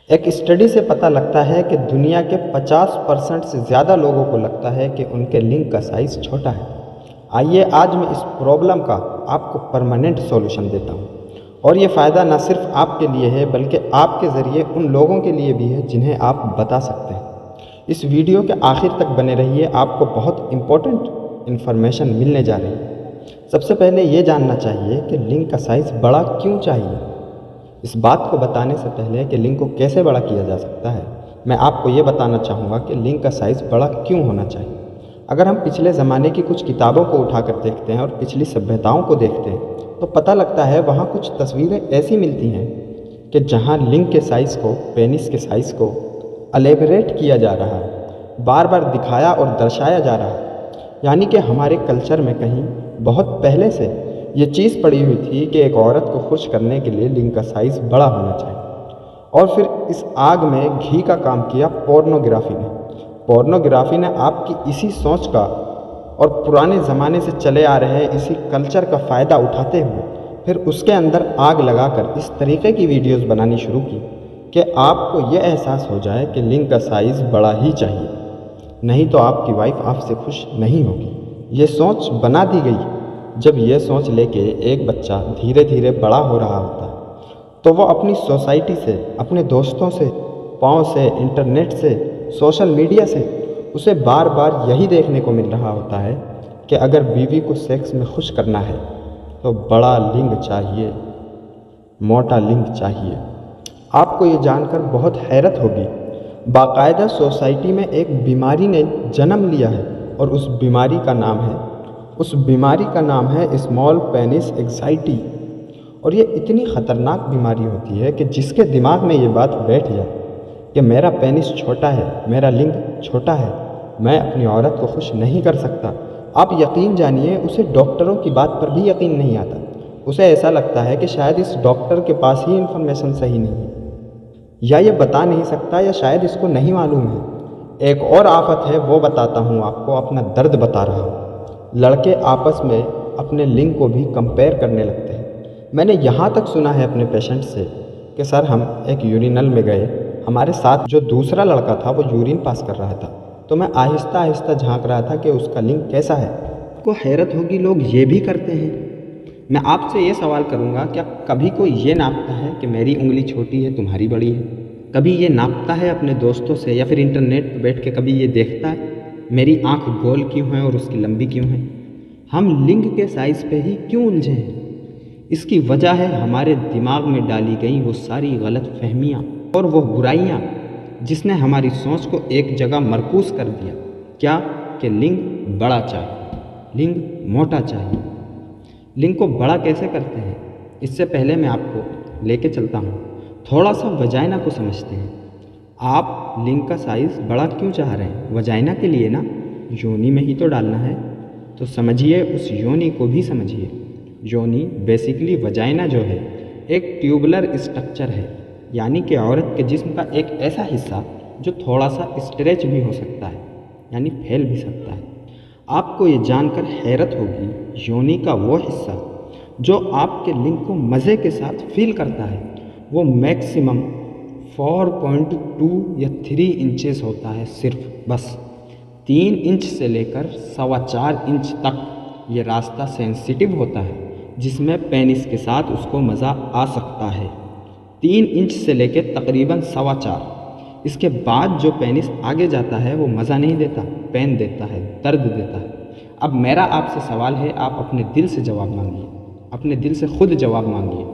एक स्टडी से पता लगता है कि दुनिया के 50% से ज़्यादा लोगों को लगता है कि उनके लिंग का साइज़ छोटा है। आइए आज मैं इस प्रॉब्लम का आपको परमानेंट सॉल्यूशन देता हूँ और ये फ़ायदा ना सिर्फ आपके लिए है बल्कि आपके ज़रिए उन लोगों के लिए भी है जिन्हें आप बता सकते हैं। इस वीडियो के आखिर तक बने रहिए, आपको बहुत इम्पोर्टेंट इन्फॉर्मेशन मिलने जा रही है। सबसे पहले ये जानना चाहिए कि लिंग का साइज़ बड़ा क्यों चाहिए। इस बात को बताने से पहले कि लिंग को कैसे बड़ा किया जा सकता है, मैं आपको ये बताना चाहूँगा कि लिंग का साइज़ बड़ा क्यों होना चाहिए। अगर हम पिछले ज़माने की कुछ किताबों को उठाकर देखते हैं और पिछली सभ्यताओं को देखते हैं तो पता लगता है वहाँ कुछ तस्वीरें ऐसी मिलती हैं कि जहाँ लिंग के साइज़ को, पेनिस के साइज़ को एलेबरेट किया जा रहा है, बार बार दिखाया और दर्शाया जा रहा है। यानी कि हमारे कल्चर में कहीं बहुत पहले से ये चीज़ पड़ी हुई थी कि एक औरत को खुश करने के लिए लिंग का साइज़ बड़ा होना चाहिए। और फिर इस आग में घी का काम किया पोर्नोग्राफी ने आपकी इसी सोच का और पुराने ज़माने से चले आ रहे इसी कल्चर का फ़ायदा उठाते हुए फिर उसके अंदर आग लगाकर इस तरीके की वीडियोस बनानी शुरू की कि आपको ये एहसास हो जाए कि लिंग का साइज़ बड़ा ही चाहिए, नहीं तो आपकी वाइफ आपसे खुश नहीं होगी। ये सोच बना दी गई। जब ये सोच लेके एक बच्चा धीरे धीरे बड़ा हो रहा होता है तो वो अपनी सोसाइटी से, अपने दोस्तों से, पाँव से, इंटरनेट से, सोशल मीडिया से उसे बार बार यही देखने को मिल रहा होता है कि अगर बीवी को सेक्स में खुश करना है तो बड़ा लिंग चाहिए, मोटा लिंग चाहिए। आपको ये जानकर बहुत हैरत होगी, बाकायदा सोसाइटी में एक बीमारी ने जन्म लिया है और उस बीमारी का नाम है स्मॉल पेनिस एंग्जाइटी। और ये इतनी ख़तरनाक बीमारी होती है कि जिसके दिमाग में ये बात बैठ जाए कि मेरा पेनिस छोटा है, मेरा लिंग छोटा है, मैं अपनी औरत को खुश नहीं कर सकता, आप यकीन जानिए उसे डॉक्टरों की बात पर भी यकीन नहीं आता। उसे ऐसा लगता है कि शायद इस डॉक्टर के पास ही इन्फॉर्मेशन सही नहीं है, या ये बता नहीं सकता, या शायद इसको नहीं मालूम है। एक और आफत है, वो बताता हूँ आपको, अपना दर्द बता रहा हूँ। लड़के आपस में अपने लिंग को भी कंपेयर करने लगते हैं। मैंने यहाँ तक सुना है अपने पेशेंट से कि सर हम एक यूरिनल में गए, हमारे साथ जो दूसरा लड़का था वो यूरिन पास कर रहा था, तो मैं आहिस्ता आहिस्ता झांक रहा था कि उसका लिंग कैसा है। आपको हैरत होगी, लोग ये भी करते हैं। मैं आपसे ये सवाल करूँगा, क्या कभी कोई ये नापता है कि मेरी उंगली छोटी है, तुम्हारी बड़ी है? कभी ये नापता है अपने दोस्तों से, या फिर इंटरनेट पर बैठ के कभी ये देखता है मेरी आँख गोल क्यों है और उसकी लंबी क्यों है? हम लिंग के साइज़ पे ही क्यों उलझे हैं? इसकी वजह है हमारे दिमाग में डाली गई वो सारी गलत फहमियाँ और वो बुराइयाँ जिसने हमारी सोच को एक जगह मरकूज़ कर दिया। क्या? कि लिंग बड़ा चाहिए, लिंग मोटा चाहिए। लिंग को बड़ा कैसे करते हैं, इससे पहले मैं आपको लेके चलता हूँ, थोड़ा सा वजाइना को समझते हैं। आप लिंग का साइज़ बड़ा क्यों चाह रहे हैं? वजाइना के लिए ना, योनि में ही तो डालना है। तो समझिए, उस योनि को भी समझिए। योनि बेसिकली वजाइना जो है एक ट्यूबुलर स्ट्रक्चर है, यानी कि औरत के जिस्म का एक ऐसा हिस्सा जो थोड़ा सा स्ट्रेच भी हो सकता है, यानी फैल भी सकता है। आपको ये जानकर हैरत होगी, योनि का वो हिस्सा जो आपके लिंग को मज़े के साथ फील करता है वो मैक्सिमम 4.2 या 3 इंचेस होता है सिर्फ, बस 3 इंच से लेकर 4.25 इंच तक ये रास्ता सेंसिटिव होता है जिसमें पेनिस के साथ उसको मज़ा आ सकता है। 3 इंच से लेकर तकरीबन 4.25। इसके बाद जो पेनिस आगे जाता है वो मज़ा नहीं देता, पेन देता है, दर्द देता है। अब मेरा आपसे सवाल है, आप अपने दिल से जवाब मांगिए, अपने दिल से खुद जवाब मांगिए।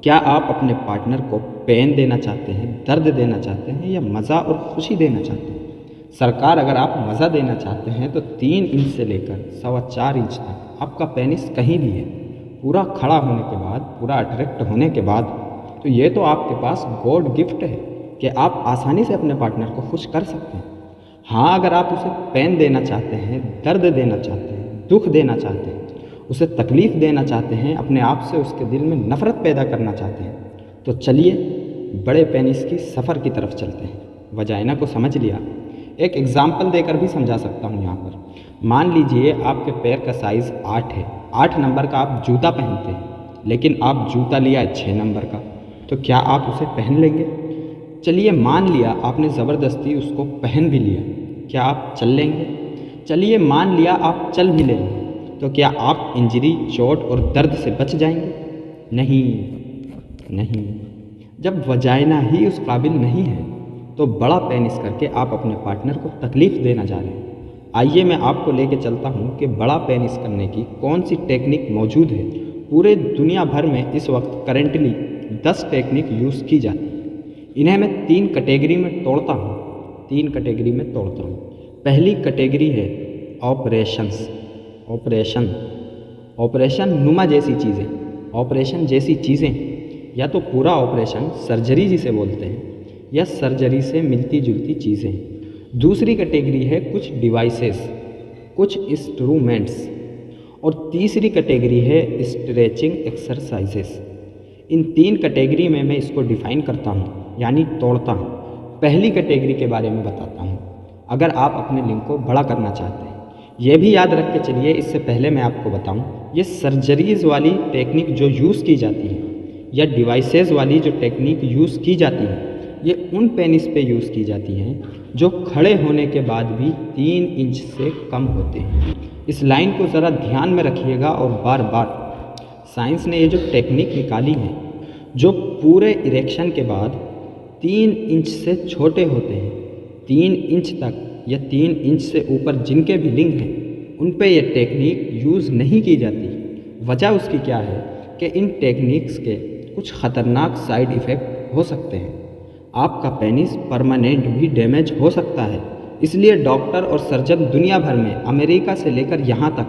क्या आप अपने पार्टनर को पेन देना चाहते हैं, दर्द देना चाहते हैं, या मज़ा और खुशी देना चाहते हैं? सरकार, अगर आप मज़ा देना चाहते हैं तो 3 इंच से लेकर 4.25 इंच तक आपका पेनिस कहीं भी है, पूरा खड़ा होने के बाद, पूरा अट्रैक्ट होने के बाद, तो ये तो आपके पास गॉड गिफ्ट है कि आप आसानी से अपने पार्टनर को खुश कर सकते हैं। हाँ, अगर आप उसे पेन देना चाहते हैं, दर्द देना चाहते हैं, दुख देना चाहते हैं, उसे तकलीफ़ देना चाहते हैं, अपने आप से उसके दिल में नफ़रत पैदा करना चाहते हैं, तो चलिए बड़े पेनिस की सफ़र की तरफ चलते हैं। वजाइना को समझ लिया, एक एग्ज़ाम्पल देकर भी समझा सकता हूँ यहाँ पर। मान लीजिए आपके पैर का साइज़ 8 है, 8 नंबर का आप जूता पहनते हैं, लेकिन आप जूता लिया है 6 नंबर का, तो क्या आप उसे पहन लेंगे? चलिए मान लिया आपने ज़बरदस्ती उसको पहन भी लिया, क्या आप चल लेंगे? चलिए मान लिया आप चल भी लेंगे, तो क्या आप इंजरी, चोट और दर्द से बच जाएंगे? नहीं, नहीं। जब वजाइना ही उस काबिल नहीं है तो बड़ा पेनिस करके आप अपने पार्टनर को तकलीफ़ देना जा रहे हैं। आइए मैं आपको लेके चलता हूँ कि बड़ा पेनिस करने की कौन सी टेक्निक मौजूद है। पूरे दुनिया भर में इस वक्त करेंटली 10 टेक्निक यूज़ की जाती है। इन्हें मैं 3 कैटेगरी में तोड़ता हूँ, 3 कैटेगरी में तोड़ता हूँ। पहली कैटेगरी है ऑपरेशंस। ऑपरेशन नुमा जैसी चीज़ें, ऑपरेशन जैसी चीज़ें, या तो पूरा ऑपरेशन सर्जरी जिसे बोलते हैं, या सर्जरी से मिलती जुलती चीज़ें। दूसरी कैटेगरी है कुछ डिवाइसेस, कुछ इंस्ट्रूमेंट्स। और तीसरी कैटेगरी है स्ट्रेचिंग एक्सरसाइजेस। इन 3 कैटेगरी में मैं इसको डिफ़ाइन करता हूँ, यानी तोड़ता हूँ। पहली कैटेगरी के बारे में बताता हूँ, अगर आप अपने लिंग को बड़ा करना चाहते हैं। ये भी याद रख के चलिए, इससे पहले मैं आपको बताऊँ, ये सर्जरीज़ वाली टेक्निक जो यूज़ की जाती है या डिवाइसेस वाली जो टेक्निक यूज़ की जाती है, ये उन पेनिस पे यूज़ की जाती हैं जो खड़े होने के बाद भी 3 इंच से कम होते हैं। इस लाइन को ज़रा ध्यान में रखिएगा और बार बार। साइंस ने ये जो टेक्निक निकाली है, जो पूरे इरेक्शन के बाद 3 इंच से छोटे होते हैं, 3 इंच तक या 3 इंच से ऊपर जिनके भी लिंग हैं, उन पे ये टेक्निक यूज़ नहीं की जाती। वजह उसकी क्या है कि इन टेक्निक्स के कुछ ख़तरनाक साइड इफ़ेक्ट हो सकते हैं। आपका पेनिस परमानेंट भी डैमेज हो सकता है। इसलिए डॉक्टर और सर्जन दुनिया भर में, अमेरिका से लेकर यहाँ तक,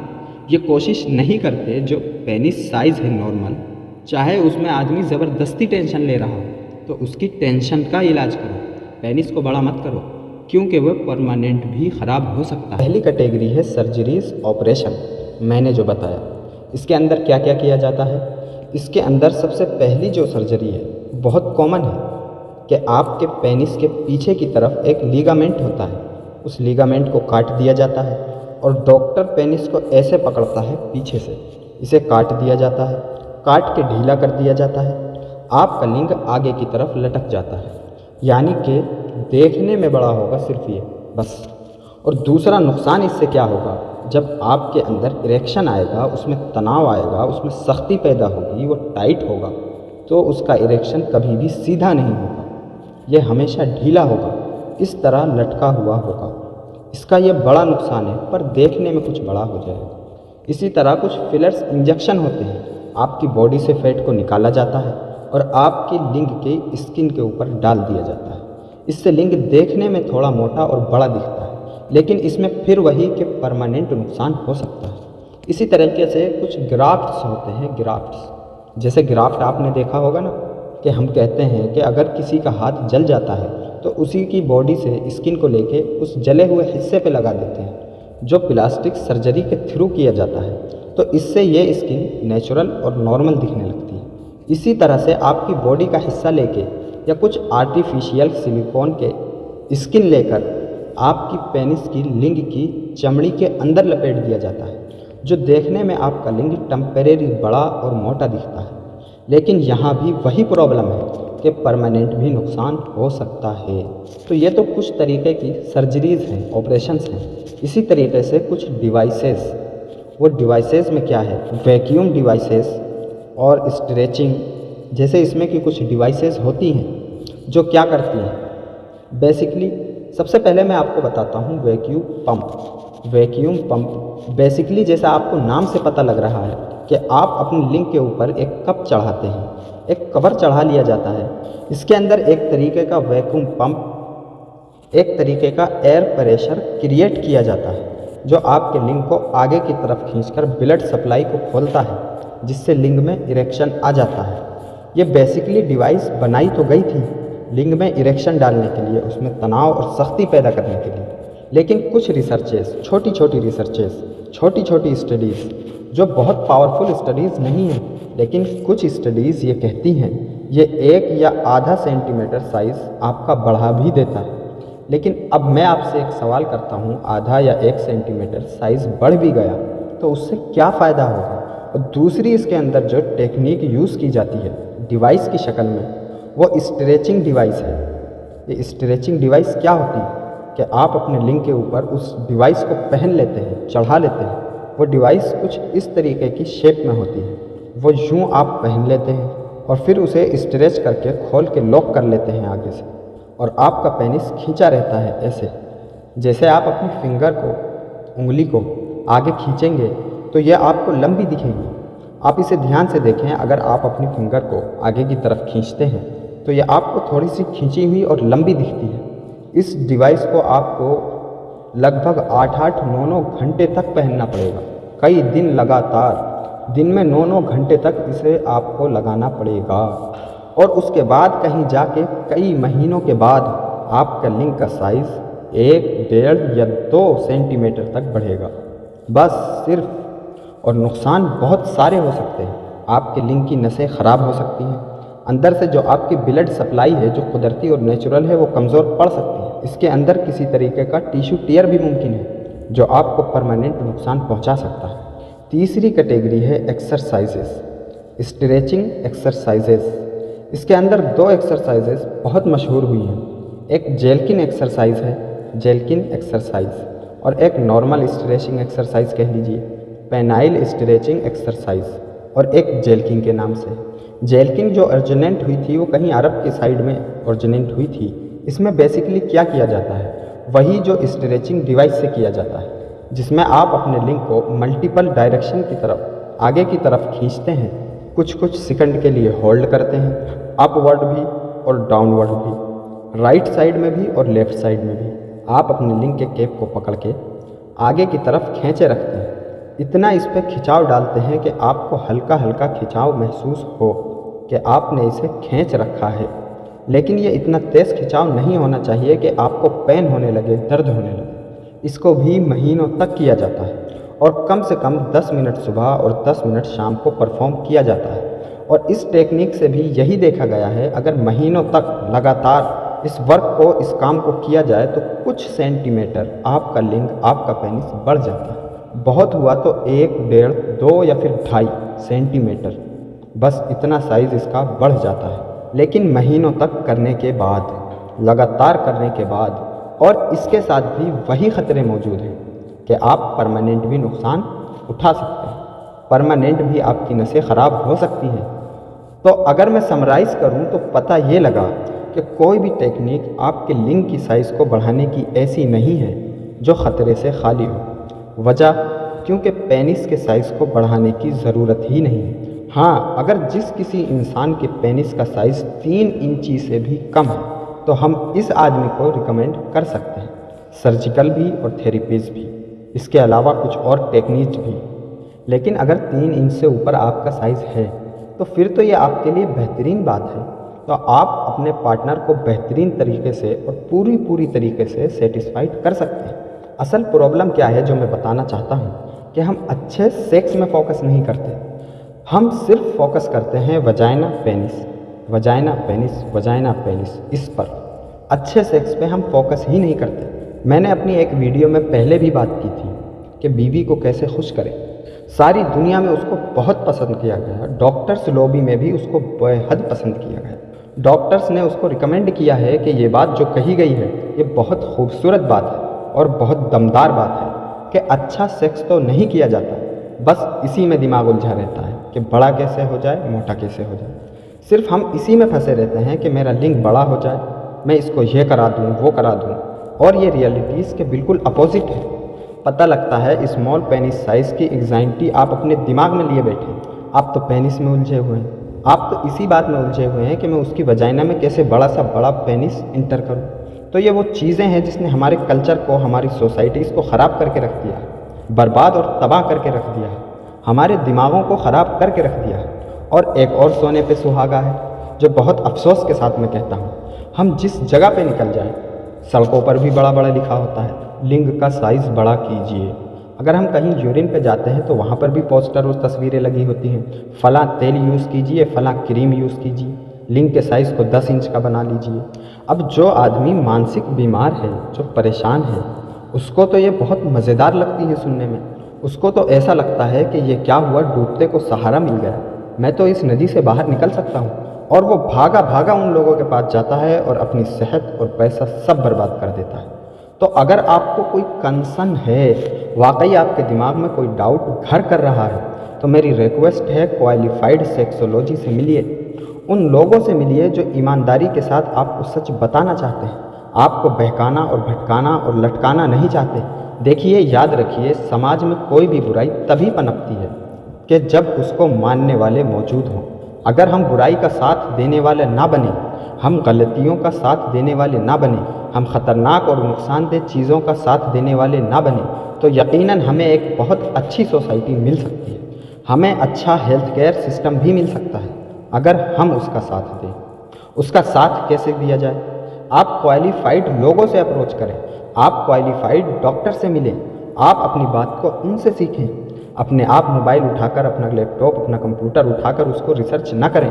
ये कोशिश नहीं करते जो पेनिस साइज़ है नॉर्मल, चाहे उसमें आदमी ज़बरदस्ती टेंशन ले रहा हो, तो उसकी टेंशन का इलाज करो, पेनिस को बड़ा मत करो, क्योंकि वह परमानेंट भी ख़राब हो सकता है। पहली कैटेगरी है सर्जरीज, ऑपरेशन। मैंने जो बताया, इसके अंदर क्या क्या किया जाता है। इसके अंदर सबसे पहली जो सर्जरी है, बहुत कॉमन है कि आपके पेनिस के पीछे की तरफ एक लीगामेंट होता है, उस लीगामेंट को काट दिया जाता है और डॉक्टर पेनिस को ऐसे पकड़ता है पीछे से, इसे काट दिया जाता है, काट के ढीला कर दिया जाता है। आपका लिंग आगे की तरफ लटक जाता है, यानी कि देखने में बड़ा होगा सिर्फ ये बस। और दूसरा नुकसान इससे क्या होगा, जब आपके अंदर इरेक्शन आएगा, उसमें तनाव आएगा, उसमें सख्ती पैदा होगी, वो टाइट होगा, तो उसका इरेक्शन कभी भी सीधा नहीं होगा, यह हमेशा ढीला होगा, इस तरह लटका हुआ होगा। इसका ये बड़ा नुकसान है, पर देखने में कुछ बड़ा हो जाएगा। इसी तरह कुछ फिलर्स इंजेक्शन होते हैं, आपकी बॉडी से फैट को निकाला जाता है और आपकी लिंग के स्किन के ऊपर डाल दिया जाता है। इससे लिंग देखने में थोड़ा मोटा और बड़ा दिखता है, लेकिन इसमें फिर वही कि परमानेंट नुकसान हो सकता है। इसी तरीके से कुछ ग्राफ्ट्स होते हैं, ग्राफ्ट्स। जैसे ग्राफ्ट आपने देखा होगा ना, कि हम कहते हैं कि अगर किसी का हाथ जल जाता है तो उसी की बॉडी से स्किन को लेके उस जले हुए हिस्से पे लगा देते हैं, जो प्लास्टिक सर्जरी के थ्रू किया जाता है, तो इससे ये स्किन नेचुरल और नॉर्मल दिखने लगती है। इसी तरह से आपकी बॉडी का हिस्सा लेके या कुछ आर्टिफिशियल सिलिकॉन के स्किन लेकर आपकी पेनिस की लिंग की चमड़ी के अंदर लपेट दिया जाता है, जो देखने में आपका लिंग टेम्परेरी बड़ा और मोटा दिखता है। लेकिन यहाँ भी वही प्रॉब्लम है कि परमानेंट भी नुकसान हो सकता है। तो ये तो कुछ तरीके की सर्जरीज़ हैं, ऑपरेशंस हैं। इसी तरीके से कुछ डिवाइसेस, वो डिवाइसेस में क्या है, वैक्यूम डिवाइसेस और स्ट्रेचिंग जैसे इसमें की कुछ डिवाइसेस होती हैं जो क्या करती हैं। बेसिकली सबसे पहले मैं आपको बताता हूँ vacuum pump. Vacuum pump basically, जैसा आपको नाम से पता लग रहा है, कि आप अपने लिंग के ऊपर एक कप चढ़ाते हैं, एक कवर चढ़ा लिया जाता है। इसके अंदर एक तरीके का वैक्यूम पंप, एक तरीके का एयर प्रेशर क्रिएट किया जाता है, जो आपके लिंग को आगे की तरफ खींचकर ब्लड सप्लाई को खोलता है, जिससे लिंग में इरेक्शन आ जाता है। ये बेसिकली डिवाइस बनाई तो गई थी लिंग में इरेक्शन डालने के लिए, उसमें तनाव और सख्ती पैदा करने के लिए, लेकिन कुछ रिसर्चेस, छोटी छोटी स्टडीज़, जो बहुत पावरफुल स्टडीज़ नहीं हैं, लेकिन कुछ स्टडीज़ ये कहती हैं ये 1 या आधा सेंटीमीटर साइज़ आपका बढ़ा भी देता है। लेकिन अब मैं आपसे एक सवाल करता हूँ, आधा या 1 सेंटीमीटर साइज़ बढ़ भी गया तो उससे क्या फ़ायदा होगा। और दूसरी, इसके अंदर जो टेक्निक यूज़ की जाती है डिवाइस की शक्ल में, वो स्ट्रेचिंग डिवाइस है। ये स्ट्रेचिंग डिवाइस क्या होती है कि आप अपने लिंग के ऊपर उस डिवाइस को पहन लेते हैं, चढ़ा लेते हैं। वो डिवाइस कुछ इस तरीके की शेप में होती है। वो यूँ आप पहन लेते हैं और फिर उसे स्ट्रेच करके खोल के लॉक कर लेते हैं आगे से, और आपका पेनिस खींचा रहता है ऐसे। जैसे आप अपनी फिंगर को, उंगली को आगे खींचेंगे तो ये आपको लंबी दिखेगी। आप इसे ध्यान से देखें, अगर आप अपनी फिंगर को आगे की तरफ खींचते हैं तो ये आपको थोड़ी सी खींची हुई और लंबी दिखती है। इस डिवाइस को आपको लगभग 8-8, 9-9 घंटे तक पहनना पड़ेगा, कई दिन लगातार, दिन में 9-9 घंटे तक इसे आपको लगाना पड़ेगा। और उसके बाद कहीं जाके कई महीनों के बाद आपका लिंग का साइज़ 1, 1.5 या 2 सेंटीमीटर तक बढ़ेगा, बस सिर्फ। और नुकसान बहुत सारे हो सकते हैं। आपके लिंग की नसें ख़राब हो सकती हैं, अंदर से जो आपकी ब्लड सप्लाई है जो कुदरती और नेचुरल है वो कमज़ोर पड़ सकती है। इसके अंदर किसी तरीके का टिश्यू टियर भी मुमकिन है जो आपको परमानेंट नुकसान पहुंचा सकता है। तीसरी कैटेगरी है एक्सरसाइजेस, स्ट्रेचिंग एक्सरसाइजेस। इसके अंदर 2 एक्सरसाइजेस बहुत मशहूर हुई हैं। एक जेल्किन एक्सरसाइज है, जेल्किन एक्सरसाइज, और एक नॉर्मल स्ट्रेचिंग एक्सरसाइज कह लीजिए, पेनाइल स्ट्रेचिंग एक्सरसाइज, और एक जेल्किन के नाम से। जेल्किन जो ओरिजिनेट हुई थी वो कहीं अरब के साइड में ओरिजिनेट हुई थी। इसमें बेसिकली क्या किया जाता है, वही जो स्ट्रेचिंग डिवाइस से किया जाता है, जिसमें आप अपने लिंग को मल्टीपल डायरेक्शन की तरफ, आगे की तरफ खींचते हैं, कुछ कुछ सेकंड के लिए होल्ड करते हैं, अपवर्ड भी और डाउनवर्ड भी, राइट साइड में भी और लेफ्ट साइड में भी। आप अपने लिंग के केप को पकड़ के आगे की तरफ खींचे रखते हैं। इतना इस पर खिंचाव डालते हैं कि आपको हल्का हल्का खिंचाव महसूस हो कि आपने इसे खींच रखा है। लेकिन ये इतना तेज़ खिंचाव नहीं होना चाहिए कि आपको पेन होने लगे, दर्द होने लगे। इसको भी महीनों तक किया जाता है और कम से कम 10 मिनट सुबह और 10 मिनट शाम को परफॉर्म किया जाता है। और इस टेक्निक से भी यही देखा गया है, अगर महीनों तक लगातार इस वर्क को, इस काम को किया जाए तो कुछ सेंटीमीटर आपका लिंग, आपका पेनिस बढ़ जाता है। बहुत हुआ तो 1, 1.5, 2 या फिर 2.5 सेंटीमीटर, बस इतना साइज़ इसका बढ़ जाता है। लेकिन महीनों तक करने के बाद, लगातार करने के बाद, और इसके साथ भी वही ख़तरे मौजूद हैं कि आप परमानेंट भी नुकसान उठा सकते हैं, परमानेंट भी आपकी नसें ख़राब हो सकती हैं। तो अगर मैं समराइज़ करूं तो पता ये लगा कि कोई भी टेक्निक आपके लिंग की साइज़ को बढ़ाने की ऐसी नहीं है जो ख़तरे से खाली हो। वजह, क्योंकि पेनिस के साइज़ को बढ़ाने की ज़रूरत ही नहीं है। हाँ, अगर जिस किसी इंसान के पेनिस का साइज़ 3 इंची से भी कम है तो हम इस आदमी को रिकमेंड कर सकते हैं, सर्जिकल भी और थेरेपीज़ भी, इसके अलावा कुछ और टेक्निक्स भी। लेकिन अगर 3 इंच से ऊपर आपका साइज़ है तो फिर तो ये आपके लिए बेहतरीन बात है। तो आप अपने पार्टनर को बेहतरीन तरीके से और पूरी तरीके से सेटिस्फाइड कर सकते हैं। असल प्रॉब्लम क्या है जो मैं बताना चाहता हूँ कि हम अच्छे सेक्स में फोकस नहीं करते, हम सिर्फ फोकस करते हैं vagina penis, vagina penis, vagina penis, इस पर। अच्छे सेक्स पे हम फोकस ही नहीं करते। मैंने अपनी एक वीडियो में पहले भी बात की थी कि बीवी को कैसे खुश करें। सारी दुनिया में उसको बहुत पसंद किया गया, डॉक्टर्स लॉबी में भी उसको बेहद पसंद किया गया। डॉक्टर्स ने उसको रिकमेंड किया है कि ये बात जो कही गई है ये बहुत खूबसूरत बात है और बहुत दमदार बात है कि अच्छा सेक्स तो नहीं किया जाता, बस इसी में दिमाग उलझा रहता है कि बड़ा कैसे हो जाए, मोटा कैसे हो जाए। सिर्फ हम इसी में फंसे रहते हैं कि मेरा लिंग बड़ा हो जाए, मैं इसको ये करा दूँ, वो करा दूँ, और ये रियलिटीज़ के बिल्कुल अपोजिट है। पता लगता है स्मॉल पेनिस साइज़ की एंग्जाइटी आप अपने दिमाग में लिए बैठे हैं। आप तो पेनिस में उलझे हुए हैं, आप तो इसी बात में उलझे हुए हैं कि मैं उसकी वजाइना में कैसे बड़ा सा बड़ा पेनिस इंटर करूं। तो ये वो चीज़ें हैं जिसने हमारे कल्चर को, हमारी सोसाइटीज़ को ख़राब करके रख दिया है, बर्बाद और तबाह करके रख दिया है, हमारे दिमागों को ख़राब करके रख दिया है। और एक और सोने पे सुहागा है जो बहुत अफसोस के साथ मैं कहता हूँ, हम जिस जगह पे निकल जाए सड़कों पर भी बड़ा बड़ा लिखा होता है, लिंग का साइज़ बड़ा कीजिए। अगर हम कहीं यूरिन पे जाते हैं तो वहाँ पर भी पोस्टर और तस्वीरें लगी होती हैं, फ़लाँ तेल यूज़ कीजिए, फ़लाँ क्रीम यूज़ कीजिए, लिंग के साइज़ को 10 इंच का बना लीजिए। अब जो आदमी मानसिक बीमार है, जो परेशान है, उसको तो ये बहुत मज़ेदार लगती है सुनने में। उसको तो ऐसा लगता है कि ये क्या हुआ, डूबते को सहारा मिल गया, मैं तो इस नदी से बाहर निकल सकता हूँ। और वो भागा भागा उन लोगों के पास जाता है और अपनी सेहत और पैसा सब बर्बाद कर देता है। तो अगर आपको कोई कंसर्न है, वाकई आपके दिमाग में कोई डाउट घर कर रहा है, तो मेरी रिक्वेस्ट है क्वालिफाइड सेक्सोलॉजी से मिलिए। उन लोगों से मिलिए जो ईमानदारी के साथ आपको सच बताना चाहते हैं, आपको बहकाना और भटकाना और लटकाना नहीं चाहते। देखिए, याद रखिए, समाज में कोई भी बुराई तभी पनपती है कि जब उसको मानने वाले मौजूद हों। अगर हम बुराई का साथ देने वाले ना बने, हम गलतियों का साथ देने वाले ना बने, हम ख़तरनाक और नुकसानदेह चीज़ों का साथ देने वाले ना बने, तो यकीनन हमें एक बहुत अच्छी सोसाइटी मिल सकती है। हमें अच्छा हेल्थ केयर सिस्टम भी मिल सकता है अगर हम उसका साथ दें। उसका साथ कैसे दिया जाए? आप क्वालिफाइड लोगों से अप्रोच करें, आप क्वालिफाइड डॉक्टर से मिलें, आप अपनी बात को उनसे सीखें। अपने आप मोबाइल उठाकर, अपना लैपटॉप, अपना कंप्यूटर उठाकर उसको रिसर्च ना करें।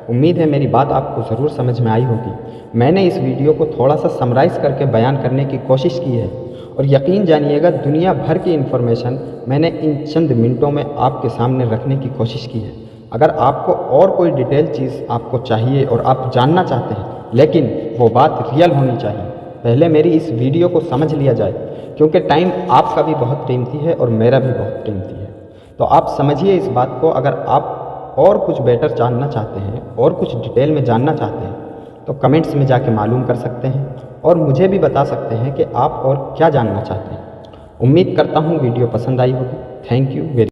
उम्मीद है मेरी बात आपको ज़रूर समझ में आई होगी। मैंने इस वीडियो को थोड़ा सा समराइज़ करके बयान करने की कोशिश की है और यकीन जानिएगा, दुनिया भर की इन्फॉर्मेशन मैंने इन चंद मिनटों में आपके सामने रखने की कोशिश की है। अगर आपको और कोई डिटेल चीज़ आपको चाहिए और आप जानना चाहते हैं, लेकिन वो बात रियल होनी चाहिए, पहले मेरी इस वीडियो को समझ लिया जाए, क्योंकि टाइम आपका भी बहुत कीमती है और मेरा भी बहुत कीमती है। तो आप समझिए इस बात को। अगर आप और कुछ बेटर जानना चाहते हैं और कुछ डिटेल में जानना चाहते हैं, तो कमेंट्स में जाके मालूम कर सकते हैं और मुझे भी बता सकते हैं कि आप और क्या जानना चाहते हैं। उम्मीद करता हूँ वीडियो पसंद आई होगी। Thank you very